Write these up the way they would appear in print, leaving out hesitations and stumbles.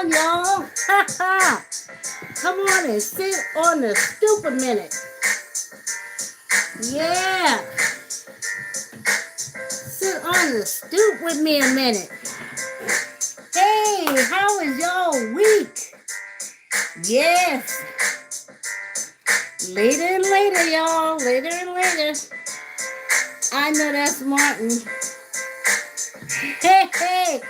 on, y'all. Come on and sit on the stoop a minute. Yeah. Sit on the stoop with me a minute. Hey, how is y'all week? Yes. Later and later, y'all. Later and later. I know that's Martin. Hey.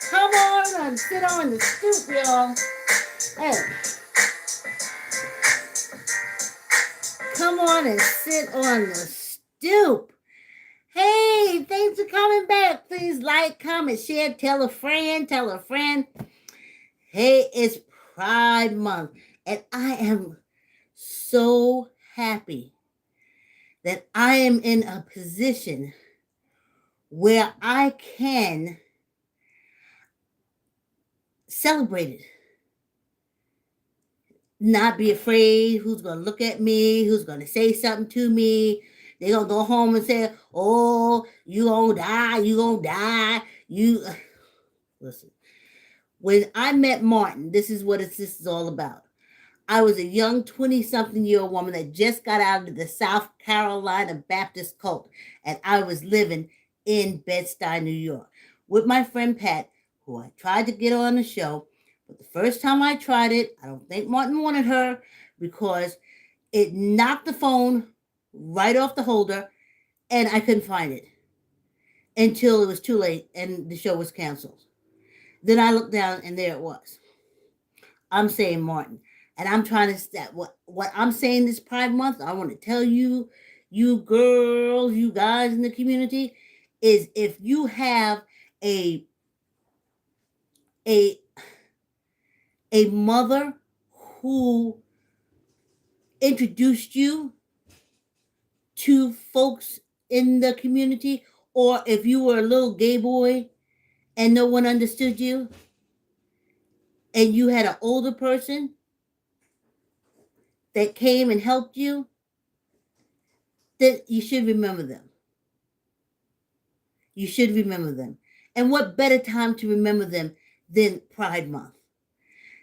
Come on and sit on the stoop, y'all. Hey. Come on and sit on the stoop. Hey, thanks for coming back. Please like, comment, share, tell a friend. Hey, it's Pride Month, and I am so happy that I am in a position where I can celebrate it. Not be afraid who's going to look at me, who's going to say something to me. They're going to go home and say, oh, you going to die. Listen, when I met Martin, this is what this is all about. I was a young 20-something-year-old woman that just got out of the South Carolina Baptist cult, and I was living in Bed-Sty, New York, with my friend Pat, who I tried to get on the show. But the first time I tried it, I don't think Martin wanted her because it knocked the phone right off the holder, and I couldn't find it until it was too late and the show was canceled. Then I looked down, and there it was. I'm saying Martin. And I'm trying to step what I'm saying this Pride Month. I want to tell you, you girls, you guys in the community, is if you have a mother who introduced you to folks in the community, or if you were a little gay boy and no one understood you, and you had an older person that came and helped you, then you should remember them. You should remember them. And what better time to remember them than Pride Month?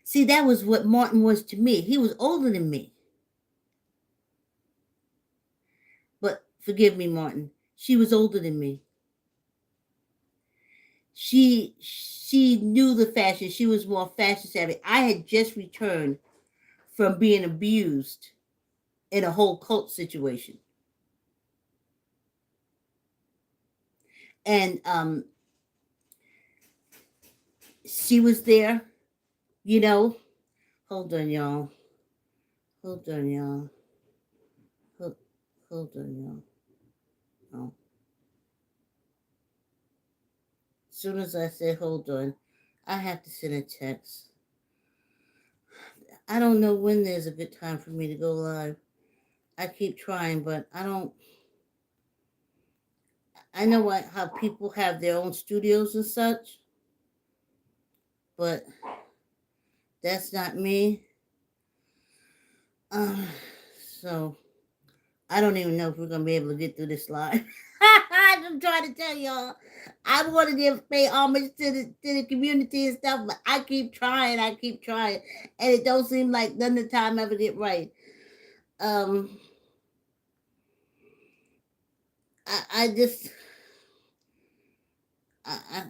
See, that was what Martin was to me. He was older than me. But forgive me, Martin. She was older than me. She knew the fashion. She was more fashion savvy. I had just returned from being abused in a whole cult situation. And she was there, you know. Hold on, y'all. Hold on, y'all. Oh. As soon as I say hold on, I have to send a text. I don't know when there's a good time for me to go live. I keep trying, but I don't. I know how people have their own studios and such, but that's not me. So I don't even know if we're gonna be able to get through this live. I'm trying to tell y'all, I wanted to pay homage to the community and stuff, but I keep trying, and it don't seem like none of the time ever get right. I just I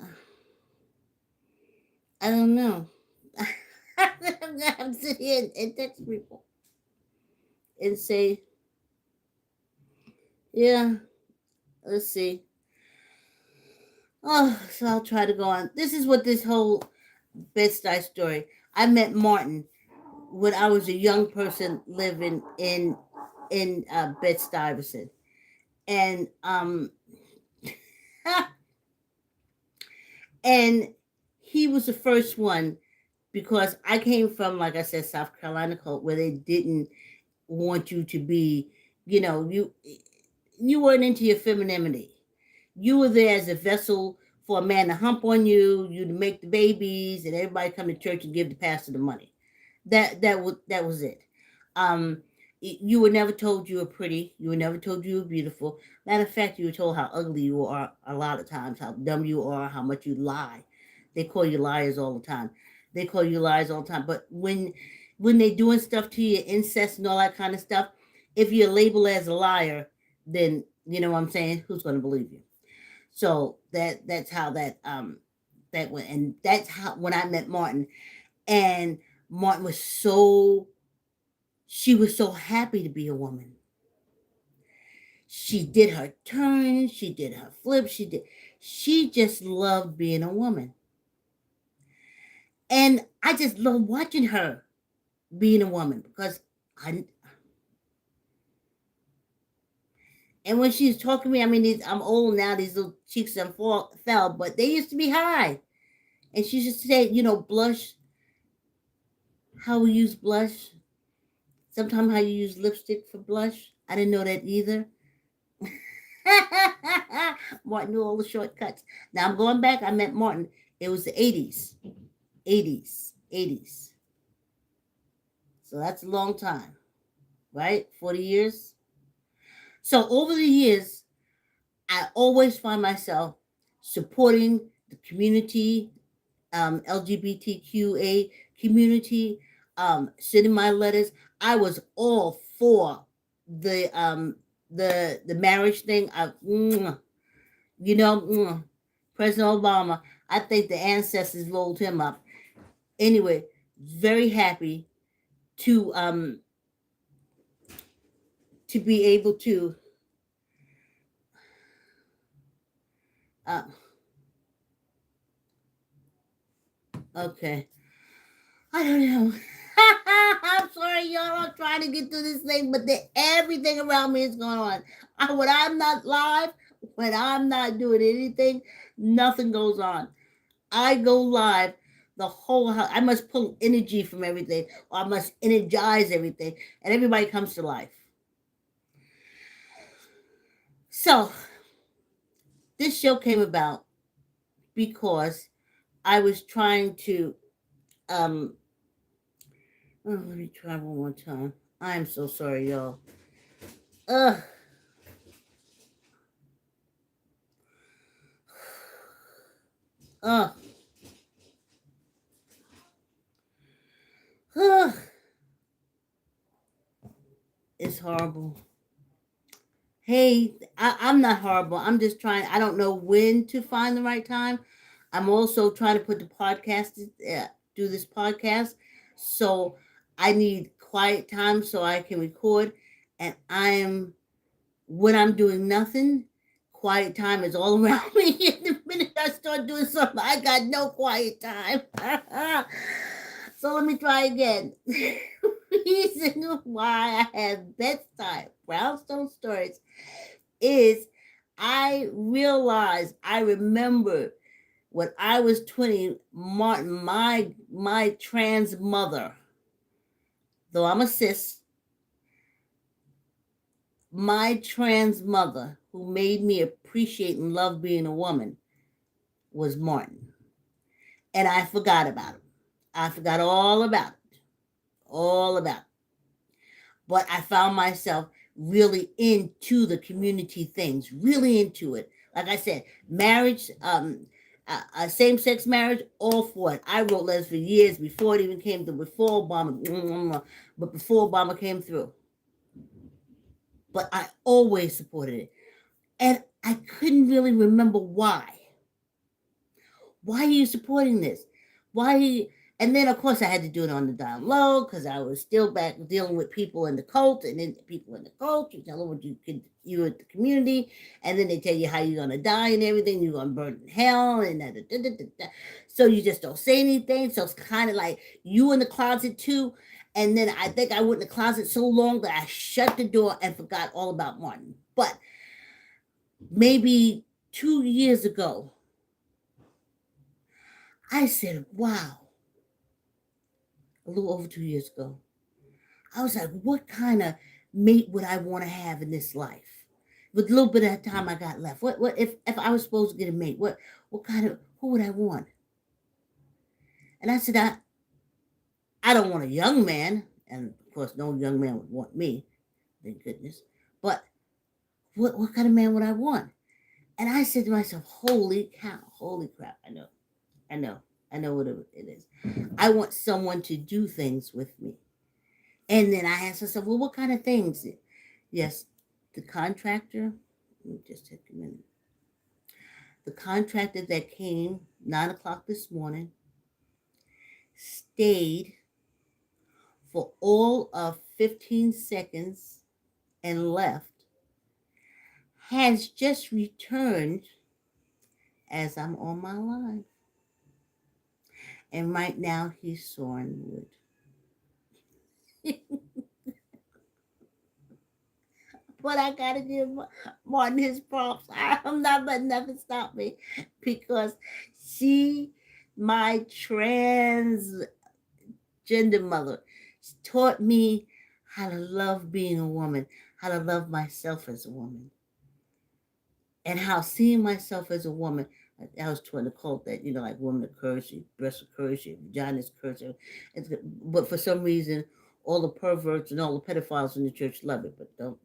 don't know. I'm sitting here and text people and say, yeah, let's see. Oh, so I'll try to go on. This is what this whole Bed-Stuy story. I met Martin when I was a young person living in Bed-Stuy, and and he was the first one because I came from, like I said, South Carolina cult where they didn't want you to be, you weren't into your femininity. You were there as a vessel for a man to hump on you, you to make the babies, and everybody come to church and give the pastor the money. That was it. You were never told you were pretty. You were never told you were beautiful. Matter of fact, you were told how ugly you are a lot of times, how dumb you are, how much you lie. They call you liars all the time. They call you lies all the time. But when they doing stuff to you, incest and all that kind of stuff, if you're labeled as a liar, then you know what I'm saying. Who's going to believe you? So that's how that went, and that's how when I met Martin, and Martin was so she was so happy to be a woman. She did her turns, she did her flips, she just loved being a woman. And I just love watching her being a woman because I and when she's talking to me, I mean, I'm old now, these little cheeks have fell, but they used to be high. And she used to say, blush, how we use blush. Sometimes how you use lipstick for blush. I didn't know that either. Martin knew all the shortcuts. Now I'm going back. I met Martin. It was the 80s. 80s. So that's a long time, right? 40 years. So over the years, I always find myself supporting the community, LGBTQA community, sending my letters. I was all for the marriage thing. President Obama. I think the ancestors rolled him up. Anyway, very happy to be able to okay. I don't know. I'm sorry, y'all. I'm trying to get through this thing, but everything around me is going on. When I'm not live, when I'm not doing anything, nothing goes on. I go live, the whole house. I must pull energy from everything, or I must energize everything, and everybody comes to life. So, this show came about because I was trying to let me try one more time. I am so sorry, y'all. Ugh. Ugh. Ugh. It's horrible. Hey, I'm not horrible. I'm just trying. I don't know when to find the right time. I'm also trying to put the podcast, do this podcast. So I need quiet time so I can record. And when I'm doing nothing, quiet time is all around me. And the minute I start doing something, I got no quiet time. So let me try again. Reason why I have Bed-Sty Brownstone Stories is I remember when I was 20, Martin, my trans mother, though I'm a cis, my trans mother who made me appreciate and love being a woman was Martin. And I forgot about him. I forgot all about it. All about it. But I found myself really into the community things, really into it. Like I said, marriage, same-sex marriage, all for it. I wrote letters for years before it even came through, before Obama, but before Obama came through. But I always supported it. And I couldn't really remember why. Why are you supporting this? Why? And then, of course, I had to do it on the down low because I was still back dealing with people in the cult, and then people in the cult, you tell them what you at the community, and then they tell you how you're gonna die and everything. You're gonna burn in hell, and so you just don't say anything. So it's kind of like you in the closet too. And then I think I went in the closet so long that I shut the door and forgot all about Martin. But maybe 2 years ago, I said, wow. A little over 2 years ago, I was like, what kind of mate would I want to have in this life? With a little bit of time I got left. What if I was supposed to get a mate? What kind of who would I want? And I said, I don't want a young man, and of course no young man would want me, thank goodness. But what kind of man would I want? And I said to myself, holy cow, holy crap, I know. I know what it is. I want someone to do things with me. And then I asked myself, well, what kind of things? Yes, the contractor, let me just take a minute. The contractor that came 9 o'clock this morning stayed for all of 15 seconds and left, has just returned as I'm on my line. And right now he's sawing wood. But I gotta give Martin his props. I'm not letting nothing stop me because she, my transgender mother, taught me how to love being a woman, how to love myself as a woman, and how seeing myself as a woman. I was trying to quote that, like woman of courage, your breasts of courage, your vagina's courage. But for some reason, all the perverts and all the pedophiles in the church love it, but don't.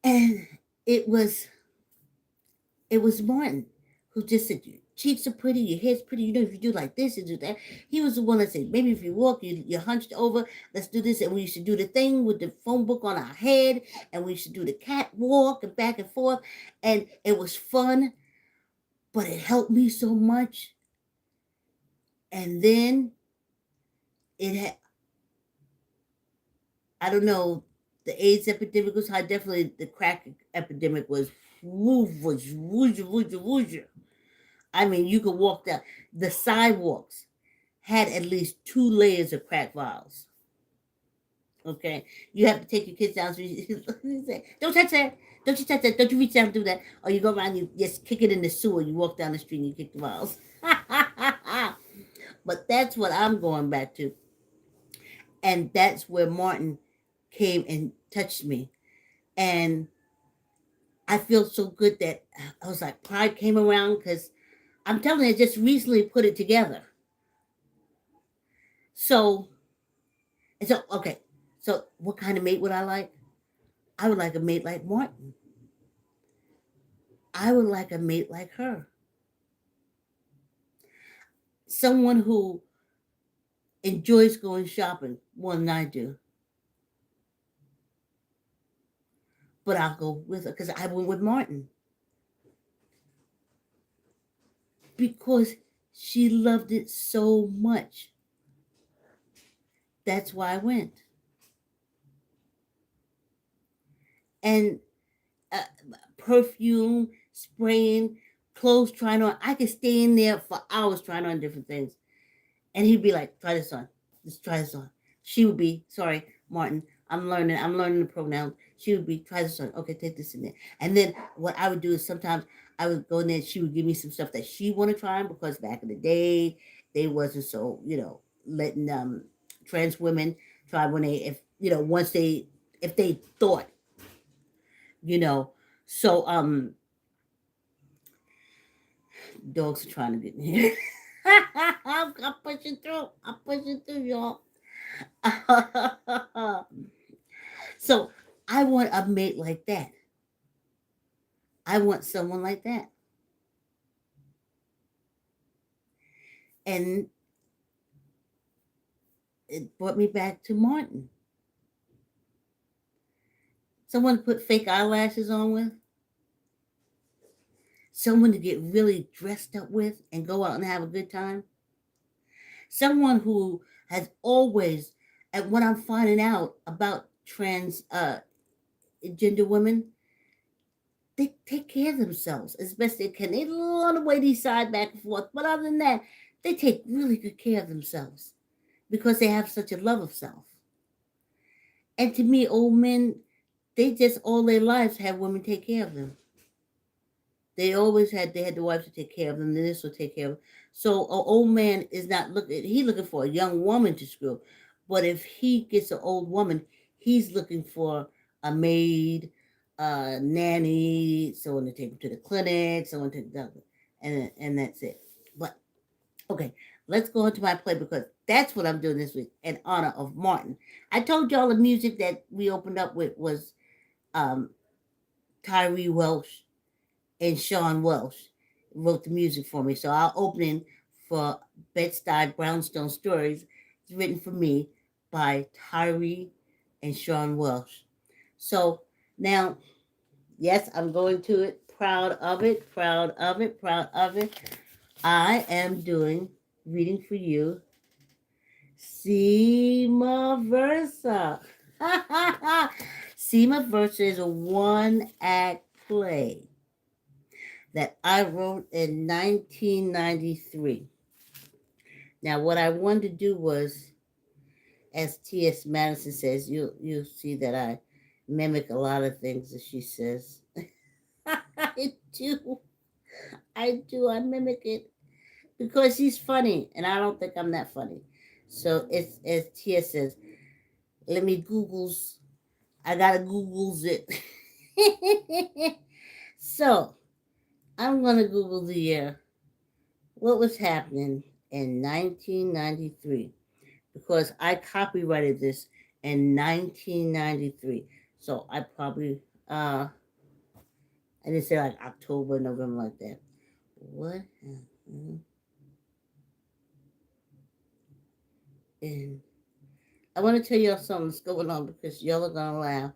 And it was Martin who just said, your cheeks are pretty, your hair's pretty, if you do like this, you do that. He was the one that said, maybe if you walk, you're hunched over, let's do this. And we should do the thing with the phone book on our head, and we should do the catwalk and back and forth. And it was fun, but it helped me so much. And then it had, I don't know, the AIDS epidemic was high. Definitely the crack epidemic was wooja. I mean, you could walk down. The sidewalks had at least 2 layers of crack vials. Okay? You have to take your kids down. So you say, don't touch that. Don't you touch that. Don't you reach down and do that. Or you go around, you just kick it in the sewer. You walk down the street and you kick the vials. But that's what I'm going back to. And that's where Martin came and touched me. And I feel so good that I was like, pride came around because I'm telling you, I just recently put it together. So okay. So what kind of mate would I like? I would like a mate like Martin. I would like a mate like her. Someone who enjoys going shopping more than I do. But I'll go with her because I went with Martin. Because she loved it so much. That's why I went. And perfume, spraying, clothes trying on. I could stay in there for hours trying on different things. And he'd be like, try this on. Just try this on. She would be, sorry, Martin, I'm learning the pronouns. She would be, try this on. Okay, take this in there. And then what I would do is sometimes I would go in there, she would give me some stuff that she want to try on because back in the day, they wasn't so, letting trans women try when they, if they thought, so dogs are trying to get in here. I'm pushing through, y'all. So I want a mate like that. I want someone like that. And it brought me back to Martin. Someone to put fake eyelashes on with. Someone to get really dressed up with and go out and have a good time. Someone who has always, and what I'm finding out about trans gender women, they take care of themselves as best they can. They run away these side back and forth, but other than that, they take really good care of themselves because they have such a love of self. And to me, old men, they just all their lives have women take care of them. They had the wives to take care of them, then this will take care of them. So an old man is not looking for a young woman to screw. But if he gets an old woman, he's looking for a maid, a nanny, someone to take him to the clinic, someone to take the and that's it. But okay, let's go into my play because that's what I'm doing this week in honor of Martin. I told y'all the music that we opened up with was Tyree Welsh and Sean Welsh. wrote the music for me. So our opening for Bed-Stuy Brownstone Stories is written for me by Tyree and Sean Welsh. So now, yes, I'm going to it. Proud of it, proud of it, proud of it. I am reading for you Cyma Versa. Cyma Versa is a one-act play that I wrote in 1993. Now, what I wanted to do was, as TS Madison says, you'll see that I mimic a lot of things that she says. I do. I do. I mimic it because she's funny, and I don't think I'm that funny. So it's as TS says. Let me Google's. I gotta Google's it. So I'm gonna Google the year. What was happening in 1993? Because I copyrighted this in 1993. So I probably I didn't say like October, November, like that. What happened in I want to tell y'all something that's going on because y'all are gonna laugh.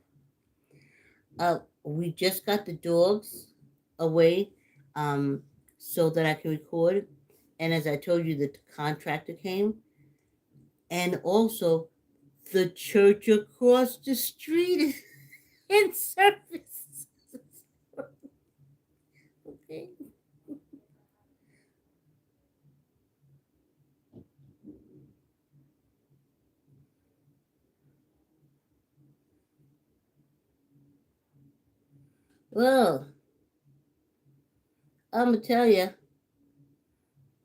We just got the dogs away, um, so that I can record. And as I told you, the contractor came, and also the church across the street is in service. Okay. Well, I'm gonna tell you,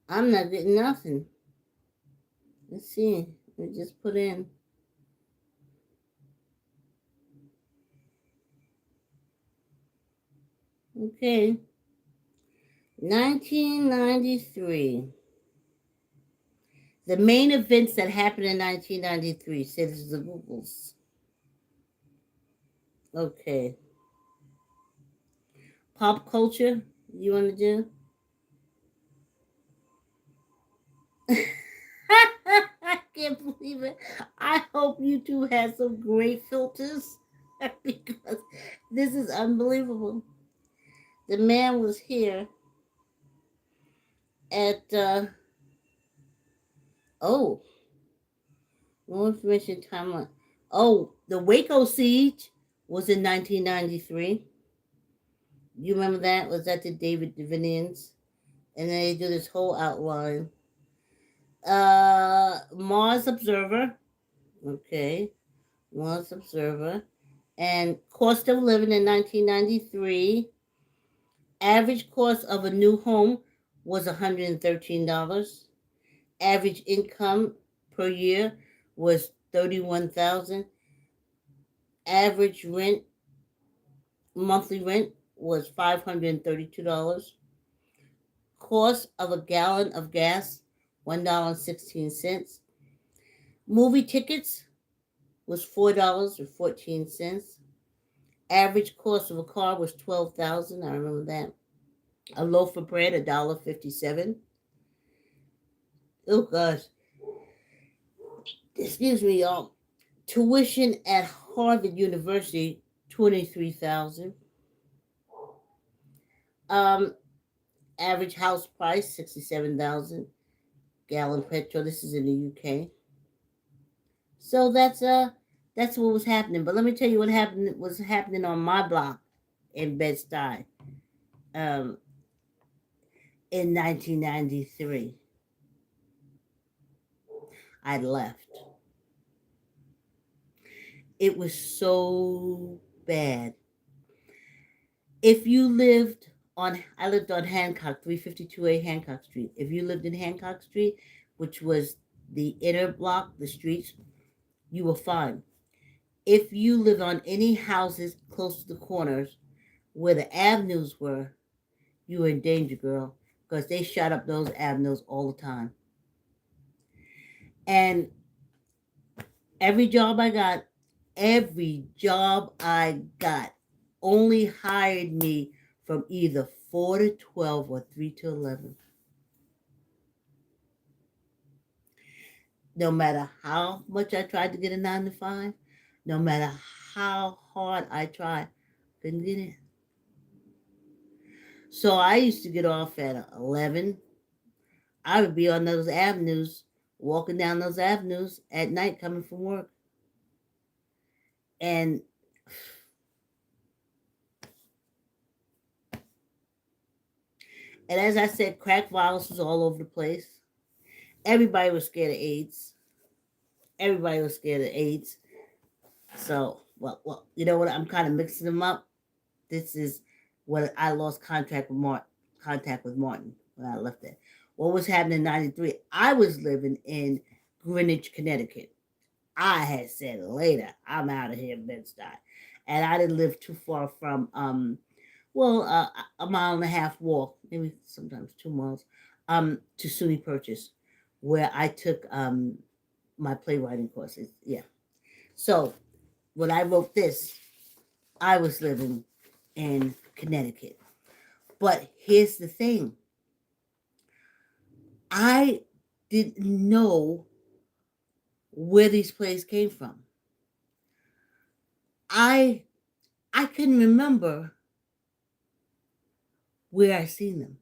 I'm not getting nothing. Let's see. Let me just put in. Okay. 1993. The main events that happened in 1993. Say this is the Googles. Okay. Pop culture. You want to do? I can't believe it. I hope you two have some great filters because this is unbelievable. The man was here at oh, more information timeline. Oh, the Waco siege was in 1993. You remember that? Was that the David Divinians? And then they do this whole outline. Mars Observer. Okay. Mars Observer. And cost of living in 1993. Average cost of a new home was $113. Average income per year was $31,000. Average rent, monthly rent, was $532. Cost of a gallon of gas, $1.16. Movie tickets was $4.14. Average cost of a car was $12,000. I remember that. A loaf of bread, $1.57. Oh gosh, excuse me, y'all. Tuition at Harvard University, 23,000. Um, Average house price, 67,000. Gallon petrol. This is in the UK. So that's what was happening. But let me tell you what happened was happening on my block in Bed-Stuy, um, in 1993. I left. It was so bad. If you lived I lived on Hancock, 352A Hancock Street. If you lived in Hancock Street, which was the inner block, the streets, you were fine. If you lived on any houses close to the corners where the avenues were, you were in danger, girl, because they shot up those avenues all the time. And every job I got, every job I got only hired me from either 4 to 12 or 3 to 11. No matter how much I tried to get a 9 to 5, no matter how hard I tried, couldn't get in. So I used to get off at 11. I would be on those avenues, walking down those avenues at night coming from work. And as I said, crack violence was all over the place. Everybody was scared of AIDS. Everybody was scared of AIDS. So, well, you know what? I'm kind of mixing them up. This is what I lost contact with Martin when I left there. What was happening in '93? I was living in Greenwich, Connecticut. I had said later, I'm out of here in Bed-Stuy. And I didn't live too far from, a mile and a half walk, maybe sometimes 2 miles, to SUNY Purchase, where I took my playwriting courses. Yeah. So when I wrote this, I was living in Connecticut. But here's the thing. I didn't know where these plays came from. I couldn't remember where I seen them.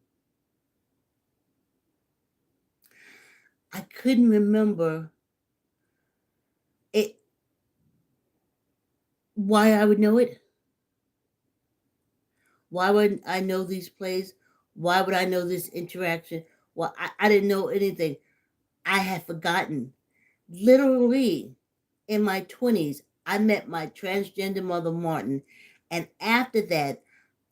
I couldn't remember it, why I would know it. Why would I know these plays? Why would I know this interaction? Well, I didn't know anything. I had forgotten. Literally, in my 20s, I met my transgender mother, Martin. And after that,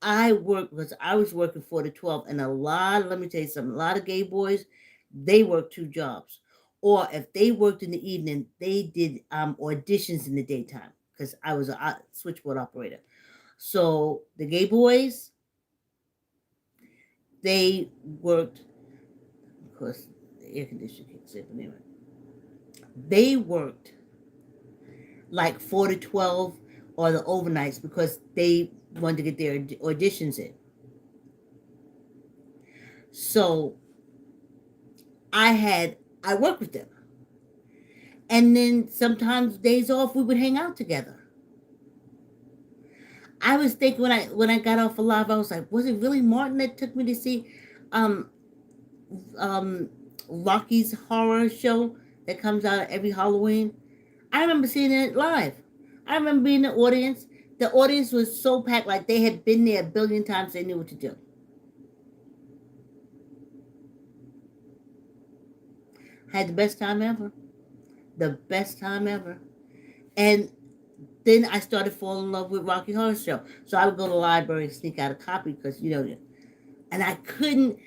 I was working 4 to 12. And let me tell you something, a lot of gay boys, they worked 2 jobs. Or if they worked in the evening, they did auditions in the daytime because I was a switchboard operator. So the gay boys, they worked, of course, the air conditioner kicks in, but anyway. They worked like 4 to 12 or the overnights because they wanted to get their auditions in. So I worked with them. And then sometimes days off, we would hang out together. I was thinking when I got off of live, I was like, was it really Martin that took me to see Rocky's horror show that comes out every Halloween? I remember seeing it live. I remember being in the audience. The audience was so packed, like they had been there a billion times. They knew what to do. Had the best time ever. The best time ever. And then I started falling in love with Rocky Horror Show. So I would go to the library and sneak out a copy because, and I couldn't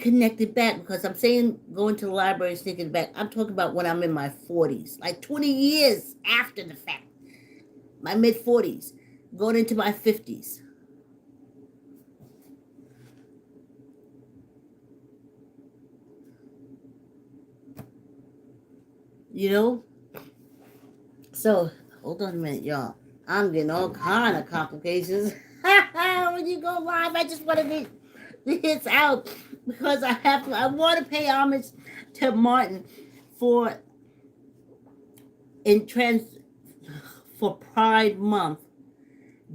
connect it back because I'm saying going to the library and sneaking it back. I'm talking about when I'm in my 40s, like 20 years after the fact. My mid 40s, going into my 50s. So hold on a minute, y'all. I'm getting all kind of complications. When you go live, I just want to get the hits out because I want to pay homage to Martin for Pride Month,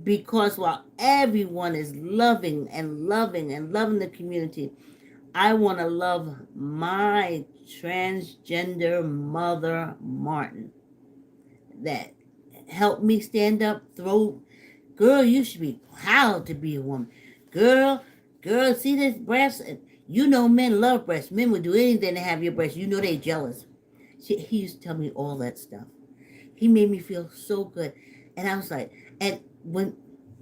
because while everyone is loving the community, I want to love my transgender mother, Martin, that helped me stand up, girl, you should be proud to be a woman. Girl, see this breast? Men love breasts. Men would do anything to have your breasts. They jealous. He used to tell me all that stuff. He made me feel so good. And I was like, and when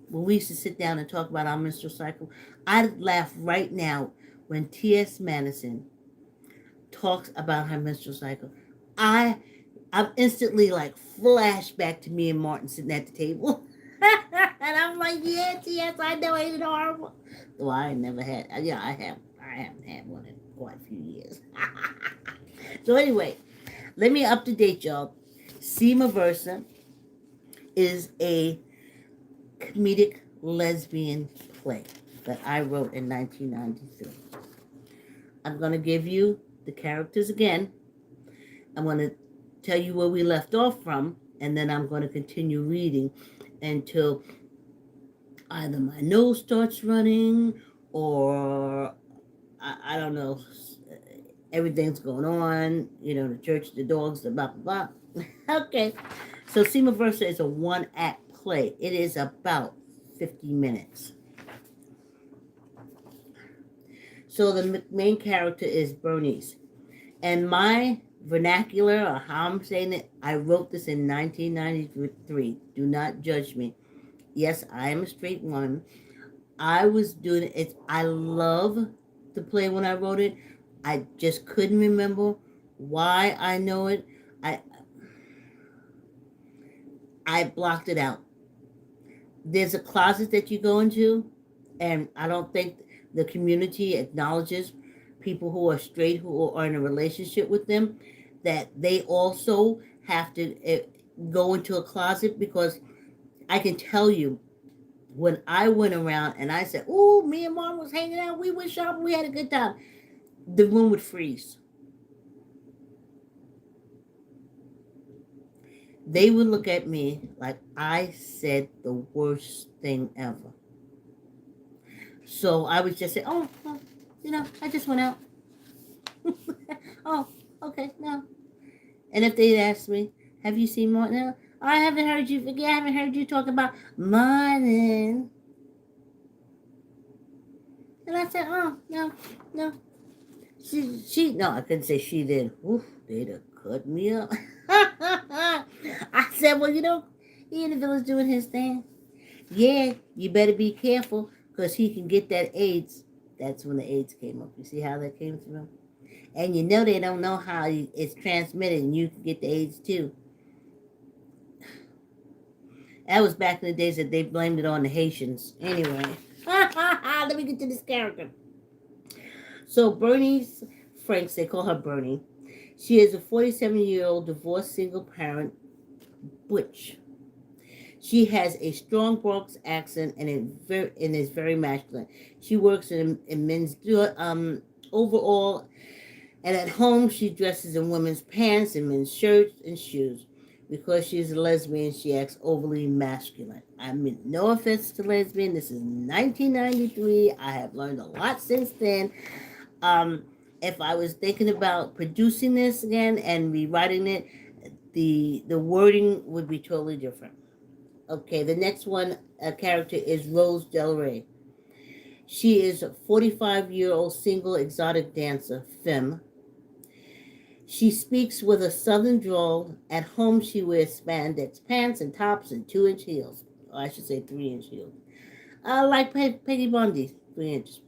we used to sit down and talk about our menstrual cycle, I'd laugh right now when TS Madison talks about her menstrual cycle. I'm instantly like flashback to me and Martin sitting at the table. And I'm like, yeah, TS, I know, ain't it horrible? Well, I never had, I haven't had one in quite a few years. So anyway, let me up to date y'all. Cyma Versa is a comedic lesbian play. that I wrote in 1993. I'm going to give you the characters again. I'm going to tell you where we left off from, and then I'm going to continue reading until either my nose starts running or I don't know, everything's going on, the church, the dogs, the blah, blah, blah. Okay, so Cyma Versa is a one-act play. It is about 50 minutes. So the main character is Bernice. And my vernacular, or how I'm saying it, I wrote this in 1993. Do not judge me. Yes, I am a straight woman. I was doing it. I love the play when I wrote it. I just couldn't remember why I know it. I blocked it out. There's a closet that you go into, and I don't think the community acknowledges people who are straight, who are in a relationship with them, that they also have to go into a closet, because I can tell you, when I went around and I said, "Oh, me and Mom was hanging out, we went shopping, we had a good time," the room would freeze. They would look at me like I said the worst thing ever. So I would just say, "Oh, well, I just went out." "Oh, okay, no." And if they'd ask me, "Have you seen Martin?" "No, I haven't heard you. I haven't heard you talk about Martin." And I said, "Oh, no, no." No, I couldn't say she did. Oof, they'd have cut me up. I said, "Well, he in the village doing his thing. Yeah, you better be careful, because he can get that AIDS." That's when the AIDS came up. You see how that came through? And they don't know how it's transmitted, and you can get the AIDS too. That was back in the days that they blamed it on the Haitians. Anyway, let me get to this character. So Bernie's Franks, they call her Bernie. She is a 47-year-old divorced single parent butch. She has a strong Bronx accent and is very masculine. She works in men's overall, and at home she dresses in women's pants and men's shirts and shoes. Because she's a lesbian, she acts overly masculine. I mean, no offense to lesbian. This is 1993. I have learned a lot since then. If I was thinking about producing this again and rewriting it, the wording would be totally different. Okay, the next one character is Rose Del Rey. She is a 45-year-old single exotic dancer, femme. She speaks with a southern drawl. At home, she wears spandex pants and tops and 2-inch heels. Or I should say 3-inch heels. Like Peggy Bundy, 3 inches.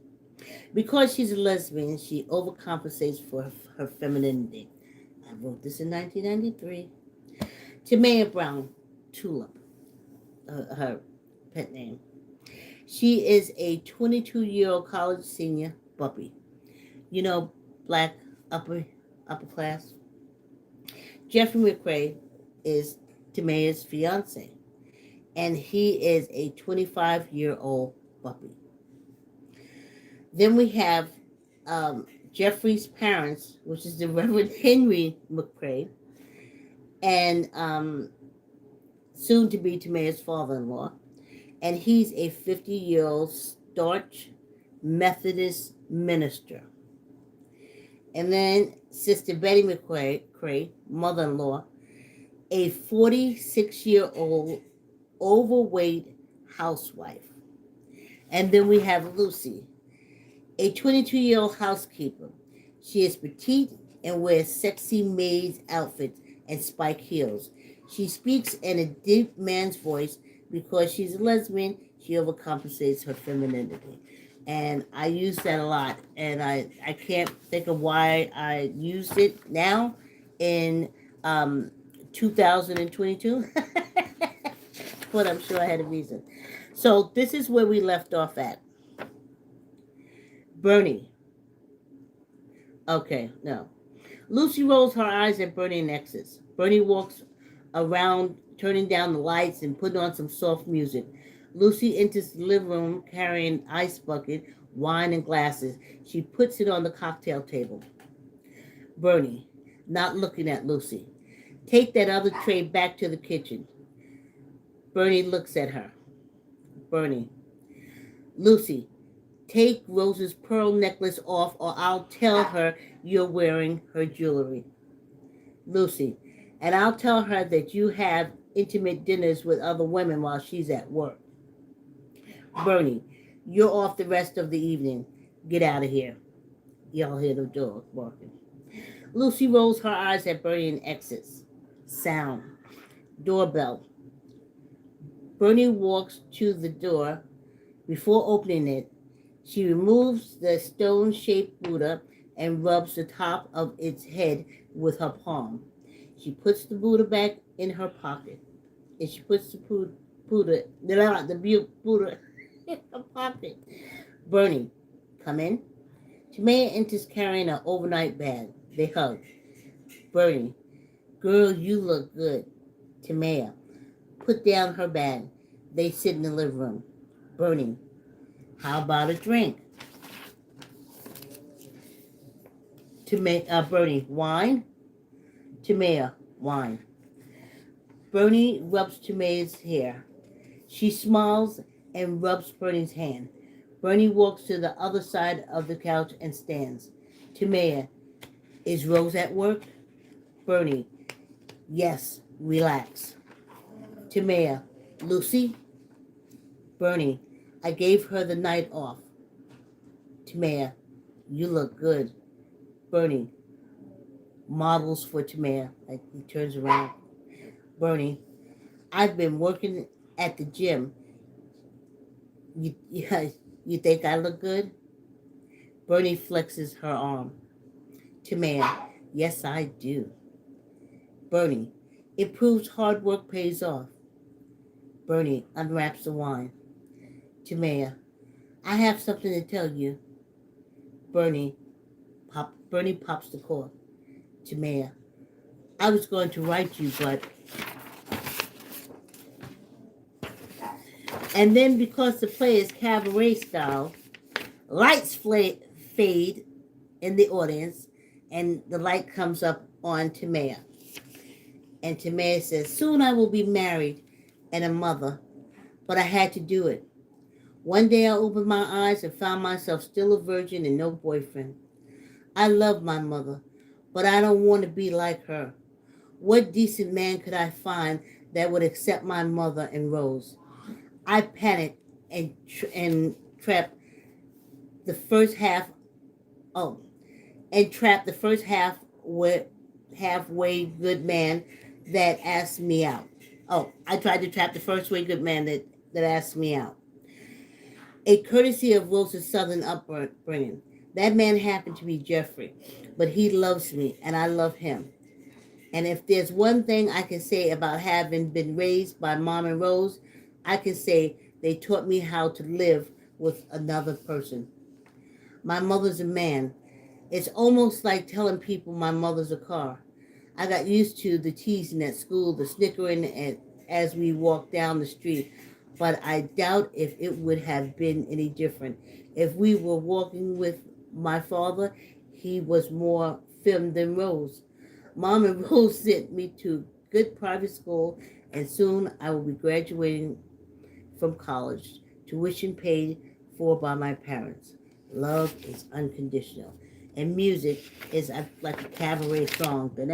Because she's a lesbian, she overcompensates for her femininity. I wrote this in 1993. Tamaya Brown, Tulip, her pet name. She is a 22-year-old college senior, Buppy. Black upper class. Jeffrey McRae is Tamaya's fiance, and he is a 25-year-old Buppy. Then we have Jeffrey's parents, which is the Reverend Henry McRae, and soon to be Tamaya's father-in-law, and he's a 50-year-old staunch Methodist minister. And then Sister Betty McRae, mother-in-law, a 46-year-old overweight housewife. And then we have Lucy, a 22-year-old housekeeper. She is petite and wears sexy maid's outfits and spike heels. She speaks in a deep man's voice. Because she's a lesbian, she overcompensates her femininity. And I use that a lot. And I can't think of why I used it now in 2022. But I'm sure I had a reason. So this is where we left off at. Bernie. Okay, no. Lucy rolls her eyes at Bernie and exits. Bernie walks around, turning down the lights and putting on some soft music. Lucy enters the living room carrying an ice bucket, wine, and glasses. She puts it on the cocktail table. Bernie, not looking at Lucy. Take that other tray back to the kitchen. Bernie looks at her. Bernie. Lucy, take Rose's pearl necklace off or I'll tell her you're wearing her jewelry. Lucy, and I'll tell her that you have intimate dinners with other women while she's at work. Bernie, you're off the rest of the evening. Get out of here. Y'all hear the dog barking. Lucy rolls her eyes at Bernie and exits. Sound. Doorbell. Bernie walks to the door. Before opening it, she removes the stone-shaped Buddha and rubs the top of its head with her palm. She puts the Buddha back in her pocket. And she puts the Buddha in her pocket. Bernie, come in. Tamaya enters carrying an overnight bag. They hug. Bernie, girl, you look good. Tamaya, put down her bag. They sit in the living room. Bernie, how about a drink? Bernie, wine? Tamaya, wine. Bernie rubs Tamaya's hair. She smiles and rubs Bernie's hand. Bernie walks to the other side of the couch and stands. Tamaya, is Rose at work? Bernie, yes, relax. Tamaya, Lucy? Bernie, I gave her the night off. Tamaya, you look good. Bernie, models for Tamaya. Like he turns around. Bernie, I've been working at the gym. You think I look good? Bernie flexes her arm. Tamaya, yes, I do. Bernie, it proves hard work pays off. Bernie unwraps the wine. Tamaya, I have something to tell you. Bernie pops the cork. Tamaya, I was going to write you, but... And then because the play is cabaret style, lights fade in the audience, and the light comes up on Tamaya. And Tamaya says, soon I will be married and a mother, but I had to do it. One day I opened my eyes and found myself still a virgin and no boyfriend. I love my mother, but I don't want to be like her. What decent man could I find that would accept my mother and Rose? I panicked and trapped the first half. And trapped the first halfway good man that asked me out. I tried to trap the first way good man that asked me out. A courtesy of Rose's southern upbringing. That man happened to be Jeffrey, but he loves me and I love him. And if there's one thing I can say about having been raised by Mom and Rose, I can say they taught me how to live with another person. My mother's a man. It's almost like telling people my mother's a car. I got used to the teasing at school, the snickering as we walked down the street, but I doubt if it would have been any different. If we were walking with my father, he was more femme than Rose. Mom and Rose sent me to good private school, and soon I will be graduating from college, tuition paid for by my parents. Love is unconditional. And music is like a cabaret song, and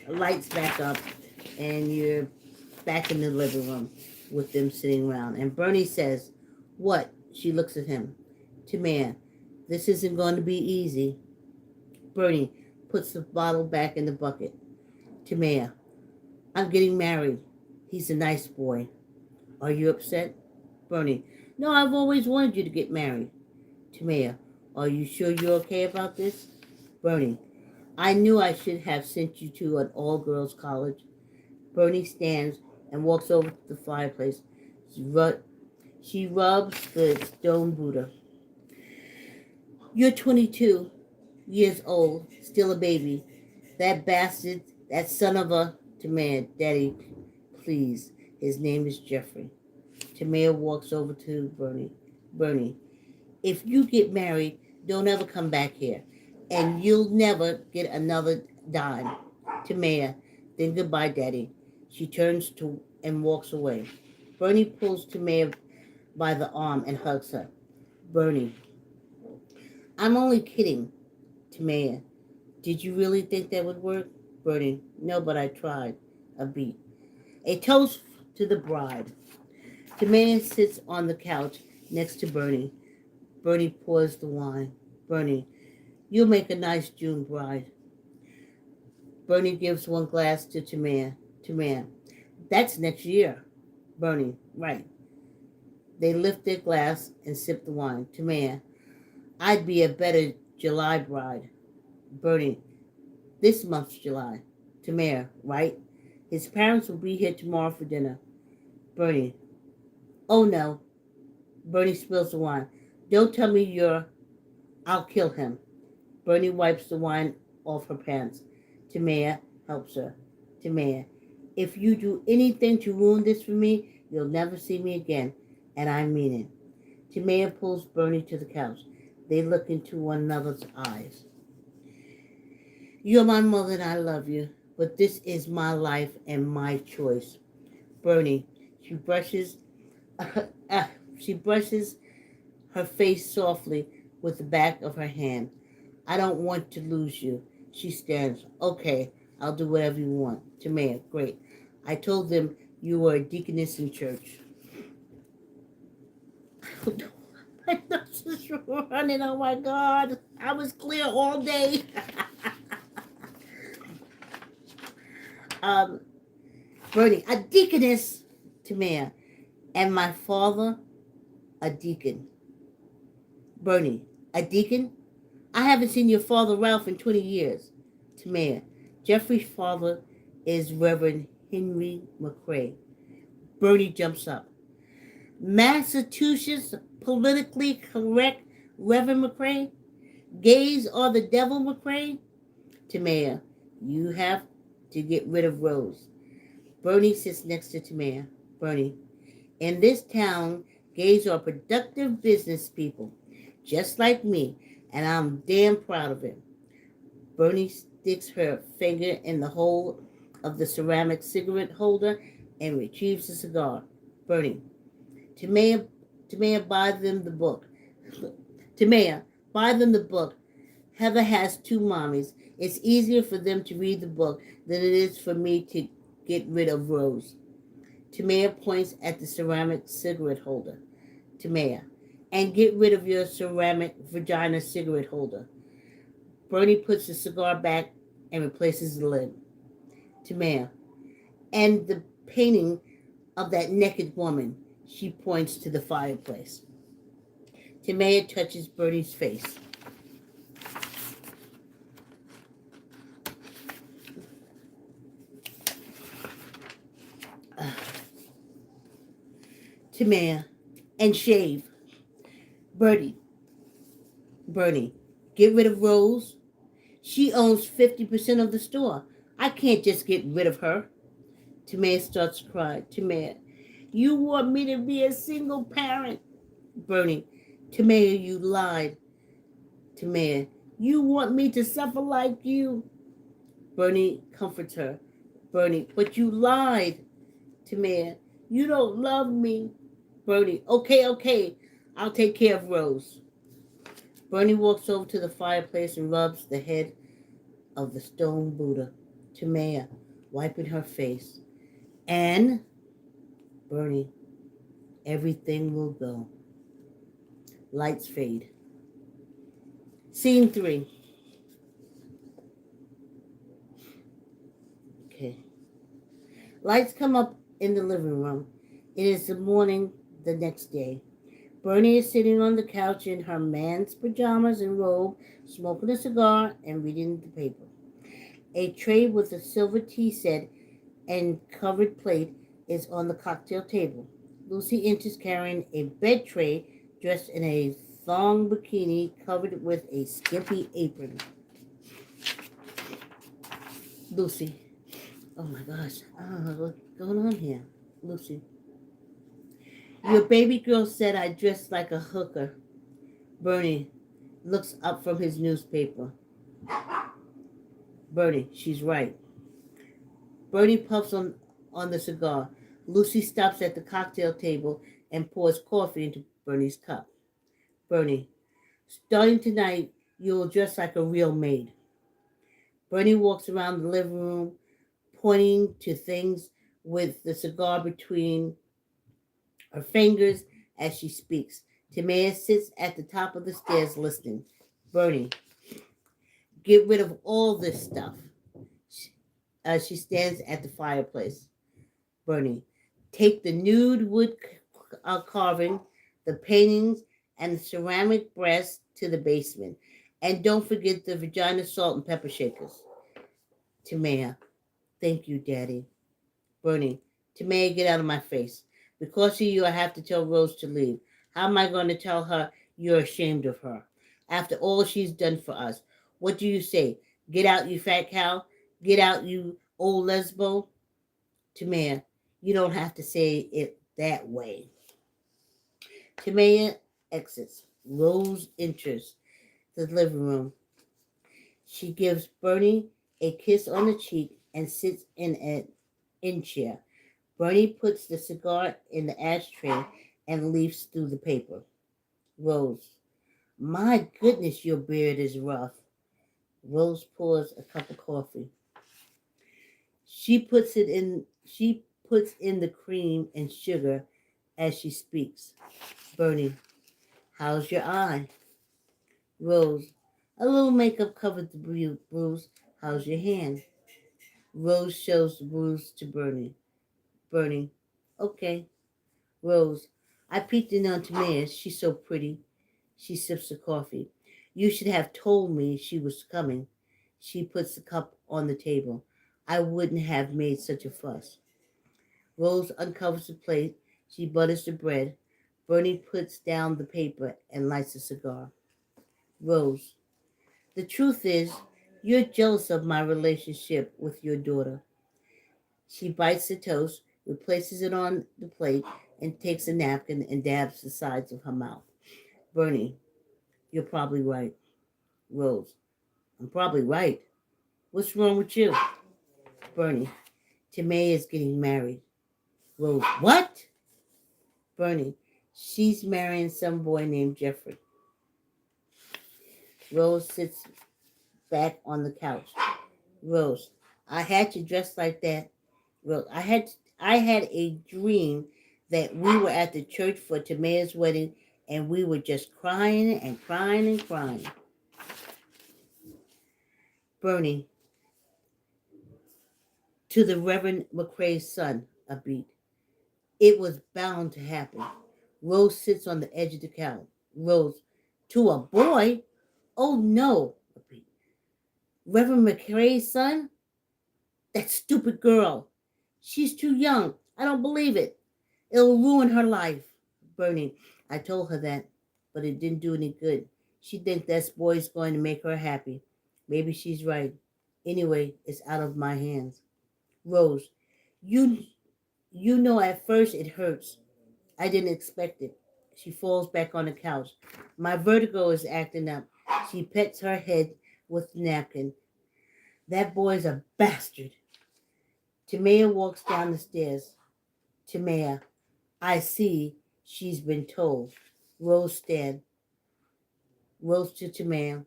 lights back up, and you're back in the living room with them sitting around. And Bernie says, what? She looks at him. Tamaya, this isn't going to be easy. Bernie puts the bottle back in the bucket. Tamaya, I'm getting married. He's a nice boy. Are you upset? Bernie, no, I've always wanted you to get married. Tamaya, are you sure you're okay about this? Bernie, I knew I should have sent you to an all-girls college. Bernie stands and walks over to the fireplace. She rubs the stone Buddha. You're 22 years old, still a baby. That bastard, that son of a... Tamaya, Daddy, please. His name is Jeffrey. Tamaya walks over to Bernie. Bernie, if you get married, don't ever come back here. And you'll never get another dime. Tamaya, then goodbye, Daddy. She turns to and walks away. Bernie pulls Tamaya by the arm and hugs her. Bernie, I'm only kidding. Tamaya, did you really think that would work? Bernie, no, but I tried. A beat. A toast to the bride. Tamaya sits on the couch next to Bernie. Bernie pours the wine. Bernie, you'll make a nice June bride. Bernie gives one glass to Tamaya. Tamaya, that's next year. Bernie, right. They lift their glass and sip the wine. Tamaya, I'd be a better July bride. Bernie, this month's July. Tamaya, right? His parents will be here tomorrow for dinner. Bernie, oh no. Bernie spills the wine. Don't tell me I'll kill him. Bernie wipes the wine off her pants. Tamaya helps her. Tamaya, if you do anything to ruin this for me, you'll never see me again. And I mean it. Tamaya pulls Bernie to the couch. They look into one another's eyes. You're my mother and I love you, but this is my life and my choice. Bernie, she brushes her face softly with the back of her hand. I don't want to lose you. She stands. Okay, I'll do whatever you want. Tamaya, great. I told them you were a deaconess in church. My nose is running. Oh my God. I was clear all day. Bernie, a deaconess. Tamaya, and my father, a deacon. Bernie, a deacon? I haven't seen your father, Ralph, in 20 years. Tamaya, Jeffrey's father is Reverend Henry McCrae. Bernie jumps up. Massachusetts politically correct Reverend McCrae? Gays are the devil, McCrae? Tamaya, you have to get rid of Rose. Bernie sits next to Tamaya. Bernie, in this town, gays are productive business people, just like me, and I'm damn proud of it. Bernie sticks her finger in the hole of the ceramic cigarette holder and retrieves the cigar. Bernie, Tamaya, buy them the book. Tamaya, buy them the book. Heather has 2 mommies. It's easier for them to read the book than it is for me to get rid of Rose. Tamaya points at the ceramic cigarette holder. Tamaya, and get rid of your ceramic vagina cigarette holder. Bernie puts the cigar back and replaces the lid. Tamaya, and the painting of that naked woman. She points to the fireplace. Tamaya touches Bernie's face. Tamaya, and shave. Bernie, get rid of Rose. She owns 50% of the store. I can't just get rid of her. Tamaya starts to cry. Tamaya, you want me to be a single parent. Bernie, Tamaya, you lied. Tamaya, you want me to suffer like you. Bernie comforts her. Bernie, but you lied. Tamaya, you don't love me. Bernie, okay. I'll take care of Rose. Bernie walks over to the fireplace and rubs the head of the stone Buddha. Tamaya, wiping her face. And, Bernie, everything will go. Lights fade. Scene 3. Okay. Lights come up in the living room. It is the morning the next day. Bernie is sitting on the couch in her man's pajamas and robe, smoking a cigar and reading the paper. A tray with a silver tea set and covered plate is on the cocktail table. Lucy enters carrying a bed tray, dressed in a thong bikini covered with a skimpy apron. Lucy, Oh my gosh. What's going on here? Lucy. Your baby girl said I dressed like a hooker. Bernie looks up from his newspaper. Bernie, she's right. Bernie puffs on the cigar. Lucy stops at the cocktail table and pours coffee into Bernie's cup. Bernie, starting tonight, you'll dress like a real maid. Bernie walks around the living room, pointing to things with the cigar between her fingers as she speaks. Timea sits at the top of the stairs listening. Bernie, get rid of all this stuff. She stands at the fireplace. Bernie, take the nude wood carving, the paintings, and the ceramic breast to the basement. And don't forget the vagina salt and pepper shakers. Timea, thank you, Daddy. Bernie, Timea, get out of my face. Because of you, I have to tell Rose to leave. How am I going to tell her you're ashamed of her? After all she's done for us. What do you say? Get out, you fat cow. Get out, you old lesbo. Timea, you don't have to say it that way. Timea exits. Rose enters the living room. She gives Bernie a kiss on the cheek and sits in an in chair. Bernie puts the cigar in the ashtray and leafs through the paper. Rose, my goodness, your beard is rough. Rose pours a cup of coffee. She puts in the cream and sugar as she speaks. Bernie, how's your eye? Rose, a little makeup covered the bruise. How's your hand? Rose shows the bruise to Bernie. Bernie, okay. Rose, I peeked in on Tamea. She's so pretty. She sips the coffee. You should have told me she was coming. She puts the cup on the table. I wouldn't have made such a fuss. Rose uncovers the plate. She butters the bread. Bernie puts down the paper and lights a cigar. Rose, the truth is, you're jealous of my relationship with your daughter. She bites the toast, replaces it on the plate, and takes a napkin and dabs the sides of her mouth. Bernie, you're probably right. Rose, I'm probably right. What's wrong with you? Bernie, Timea is getting married. Rose, what? Bernie, she's marrying some boy named Jeffrey. Rose sits back on the couch. Rose, I had to dress like that. Rose, I had a dream that we were at the church for Timea's wedding and we were just crying and crying and crying. Bernie, to the Reverend McCrae's son, a beat. It was bound to happen. Rose sits on the edge of the couch. Rose, to a boy? Oh no, a beat. Reverend McCrae's son? That stupid girl. She's too young. I don't believe it. It'll ruin her life. Bernie, I told her that, but it didn't do any good. She thinks that boy's going to make her happy. Maybe she's right. Anyway, it's out of my hands. Rose, you know at first it hurts. I didn't expect it. She falls back on the couch. My vertigo is acting up. She pets her head with the napkin. That boy's a bastard. Timea walks down the stairs. Timea, I see she's been told. Rose stand. Rose to Timea.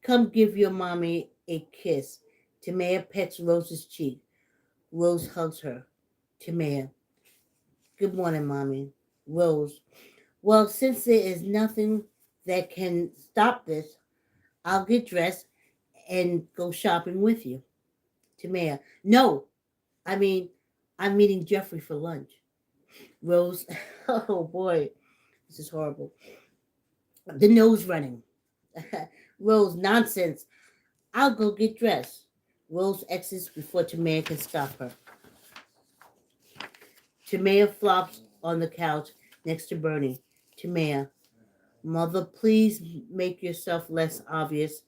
Come give your mommy a kiss. Timea pets Rose's cheek. Rose hugs her. Timea. Good morning, Mommy. Rose. Well, since there is nothing that can stop this, I'll get dressed and go shopping with you. Timea. No, I mean, I'm meeting Jeffrey for lunch. Rose. Oh boy, this is horrible. The nose running. Rose. Nonsense. I'll go get dressed. Rose exits before Timea can stop her. Timea flops on the couch next to Bernie. Timea, Mother, please make yourself less obvious.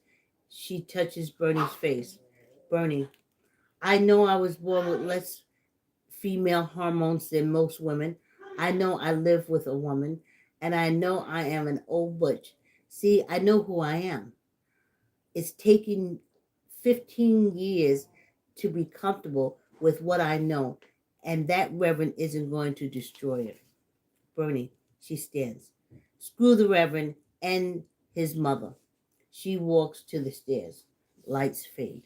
She touches Bernie's face. Bernie, I know I was born with less female hormones than most women. I know I live with a woman, and I know I am an old butch. See, I know who I am. It's taken 15 years to be comfortable with what I know, and that Reverend isn't going to destroy it. Bernie, she stands. Screw the Reverend and his mother. She walks to the stairs. Lights fade.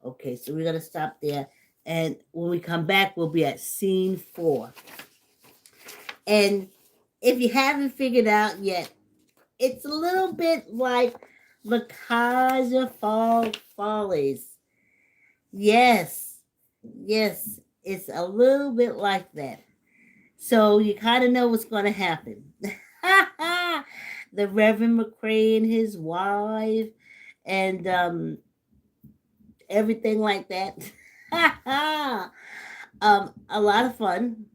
Okay, so we're going to stop there. And when we come back, we'll be at scene 4. And if you haven't figured out yet, it's a little bit like Macaja Follies. Yes, yes, it's a little bit like that. So you kind of know what's going to happen. The Reverend McCrae and his wife, and everything like that. A lot of fun,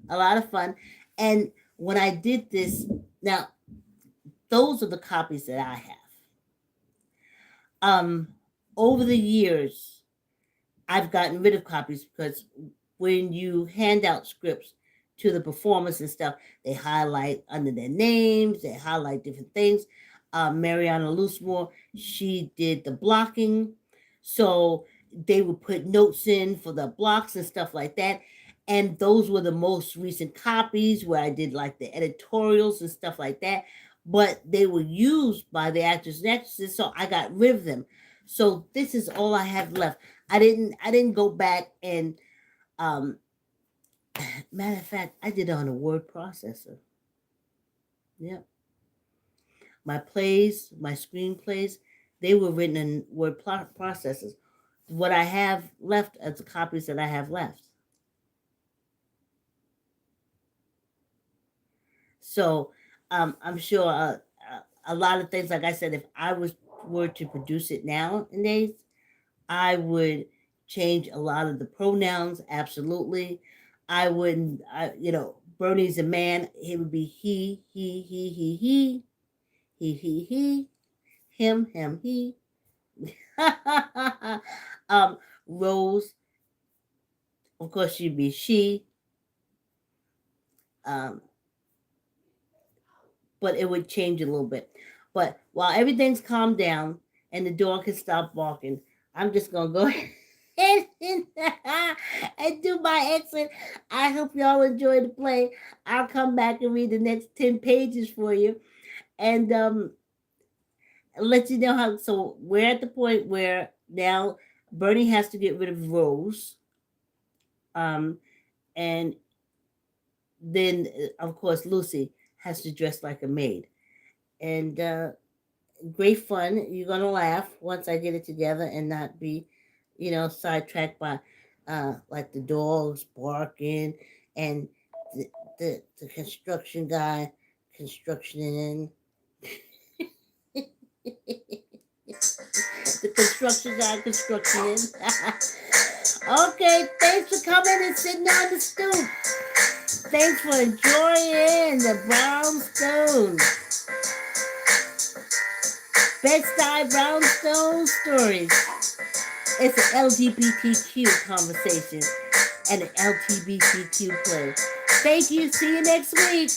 a lot of fun. And when I did this, now those are the copies that I have. Over the years, I've gotten rid of copies because when you hand out scripts to the performers and stuff, they highlight under their names, they highlight different things. Mariana Loosemore, she did the blocking. So they would put notes in for the blocks and stuff like that. And those were the most recent copies where I did like the editorials and stuff like that. But they were used by the actors and actresses, so I got rid of them. So this is all I have left. I didn't go back and matter of fact, I did it on a word processor. Yeah. My plays, my screenplays, they were written in word processors. What I have left are the copies that I have left. So I'm sure a lot of things, like I said, if I were to produce it nowadays, I would change a lot of the pronouns. Absolutely, I wouldn't. Bernie's a man. It would be he, him, he. Rose, of course, she'd be she. Um, but it would change a little bit. But while everything's calmed down and the dog can stop barking, I'm just gonna go ahead and do my exit. I hope y'all enjoy the play. I'll come back and read the next 10 pages for you, and let you know how. So we're at the point where now Bernie has to get rid of Rose, and then of course Lucy has to dress like a maid, and great fun. You're gonna laugh once I get it together and not be, sidetracked by like the dogs barking and the construction guy constructioning. The construction guy constructioning. Okay, thanks for coming and sitting on the stoop. Thanks for enjoying the Brownstone. Bed-Sty Brownstone stories. It's an LGBTQ conversation and an LGBTQ play. Thank you. See you next week.